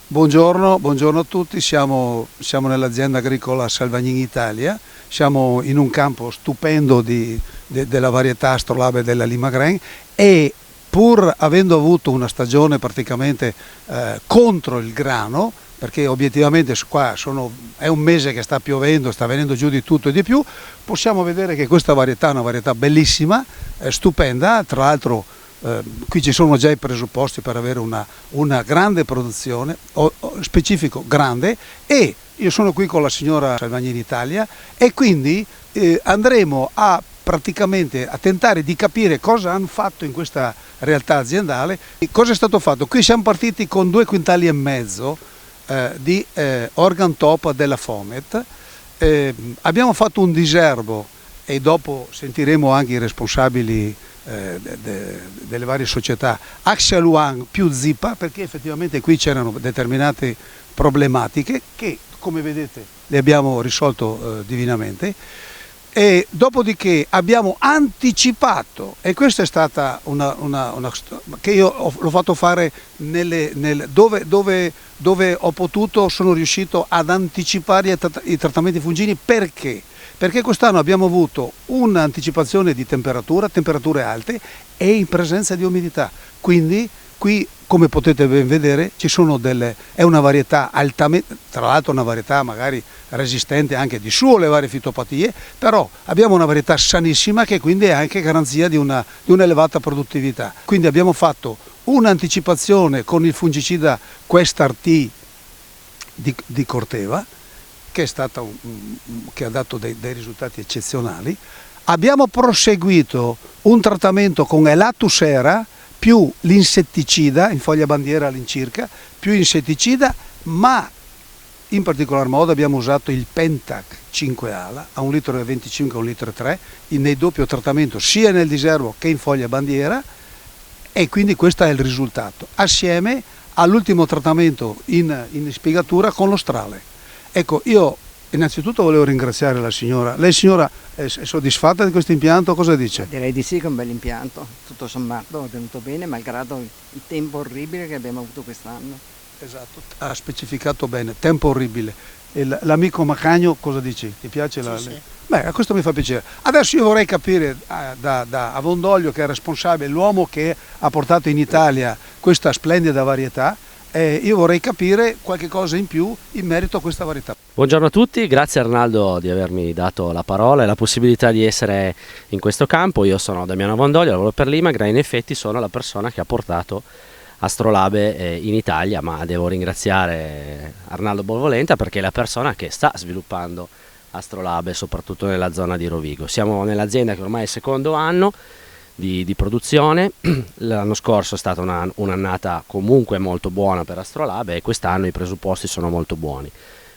Buongiorno a tutti, siamo nell'azienda agricola Salvagnini Italia, siamo in un campo stupendo della varietà Astrolabe della Limagren e pur avendo avuto una stagione praticamente contro il grano, perché obiettivamente qua è un mese che sta piovendo, sta venendo giù di tutto e di più, possiamo vedere che questa varietà è una varietà bellissima, stupenda, tra l'altro qui ci sono già i presupposti per avere una grande produzione, specifico grande, e io sono qui con la signora Salvagnini Italia e quindi andremo praticamente a tentare di capire cosa hanno fatto in questa realtà aziendale, cosa è stato fatto. Qui siamo partiti con 2,5 quintali di organ top della Fomet, abbiamo fatto un diserbo e dopo sentiremo anche i responsabili delle varie società, Axia Luang più Zipa, perché effettivamente qui c'erano determinate problematiche che, come vedete, le abbiamo risolto divinamente. E dopodiché abbiamo anticipato, e questa è stata che io l'ho fatto fare dove ho potuto, sono riuscito ad anticipare i trattamenti fungini. Perché? Perché quest'anno abbiamo avuto un'anticipazione di temperature alte e in presenza di umidità, quindi qui, come potete ben vedere, è una varietà altamente, tra l'altro una varietà magari resistente anche di suo alle varie fitopatie, però abbiamo una varietà sanissima che quindi è anche garanzia di un'elevata produttività. Quindi abbiamo fatto un'anticipazione con il fungicida Questar-T di Corteva, che ha dato dei risultati eccezionali. Abbiamo proseguito un trattamento con Elatusera più l'insetticida, in foglia bandiera all'incirca, più insetticida, ma in particolar modo abbiamo usato il Pentac 5 ala a 1,25 litro a 1,3 litro nei doppio trattamento sia nel diserbo che in foglia bandiera, e quindi questo è il risultato, assieme all'ultimo trattamento in spiegatura con lo strale. Ecco, io innanzitutto volevo ringraziare la signora. Lei, signora, è soddisfatta di questo impianto? Cosa dice? Direi di sì, che è un bel impianto, tutto sommato è venuto bene, malgrado il tempo orribile che abbiamo avuto quest'anno. Esatto, ha specificato bene, tempo orribile. L'amico Macagno cosa dici? Ti piace? Sì. Beh, questo mi fa piacere. Adesso io vorrei capire da Avondoglio, che è responsabile, l'uomo che ha portato in Italia questa splendida varietà, io vorrei capire qualche cosa in più in merito a questa varietà. Buongiorno a tutti, grazie Arnaldo di avermi dato la parola e la possibilità di essere in questo campo. Io sono Damiano Avondoglio, lavoro per Limagren, in effetti sono la persona che ha portato Astrolabe in Italia, ma devo ringraziare Arnaldo Bolvolenta perché è la persona che sta sviluppando Astrolabe soprattutto nella zona di Rovigo. Siamo nell'azienda che ormai è il secondo anno di produzione. L'anno scorso è stata un'annata comunque molto buona per Astrolabe e quest'anno i presupposti sono molto buoni.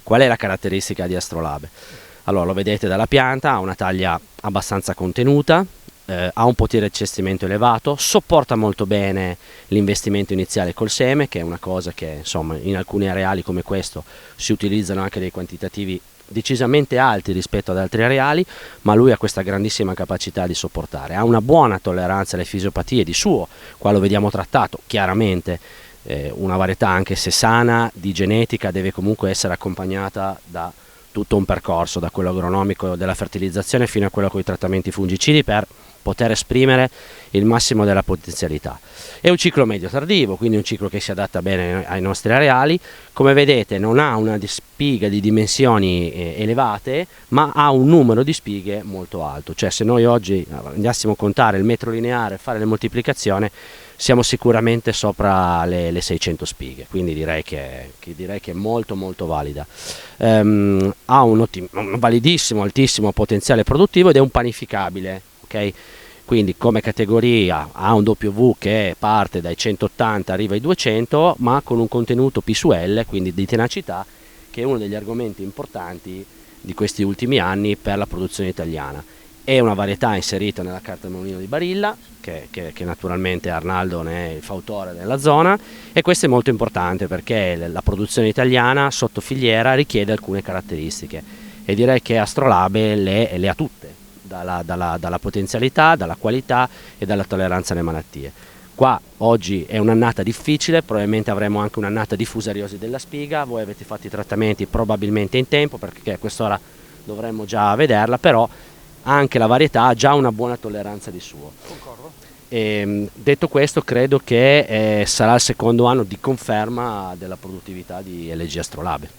Qual è la caratteristica di Astrolabe? Allora, lo vedete dalla pianta, ha una taglia abbastanza contenuta, ha un potere di cestimento elevato, sopporta molto bene l'investimento iniziale col seme, che è una cosa che insomma in alcuni areali come questo si utilizzano anche dei quantitativi decisamente alti rispetto ad altri areali, ma lui ha questa grandissima capacità di sopportare, ha una buona tolleranza alle fisiopatie di suo, qua lo vediamo trattato chiaramente. Una varietà, anche se sana, di genetica, deve comunque essere accompagnata da tutto un percorso, da quello agronomico della fertilizzazione fino a quello con i trattamenti fungicidi, per poter esprimere il massimo della potenzialità. È un ciclo medio tardivo, quindi un ciclo che si adatta bene ai nostri areali. Come vedete non ha una spiga di dimensioni elevate, ma ha un numero di spighe molto alto, cioè se noi oggi andassimo a contare il metro lineare e fare le moltiplicazioni siamo sicuramente sopra le 600 spighe, quindi direi che è molto molto valida. Ha un validissimo, altissimo potenziale produttivo ed è un panificabile, ok? Quindi come categoria ha un W che parte dai 180 arriva ai 200, ma con un contenuto P su L, quindi di tenacità, che è uno degli argomenti importanti di questi ultimi anni per la produzione italiana. È una varietà inserita nella carta del mulino di Barilla, che naturalmente Arnaldo ne è il fautore della zona, e questo è molto importante perché la produzione italiana sotto filiera richiede alcune caratteristiche e direi che Astrolabe le ha tutte, dalla potenzialità, dalla qualità e dalla tolleranza alle malattie. Qua oggi è un'annata difficile, probabilmente avremo anche un'annata di fusariosi della spiga, voi avete fatto i trattamenti probabilmente in tempo perché a quest'ora dovremmo già vederla, però anche la varietà ha già una buona tolleranza di suo. Concordo. Detto questo, credo che sarà il secondo anno di conferma della produttività di LG Astrolabe.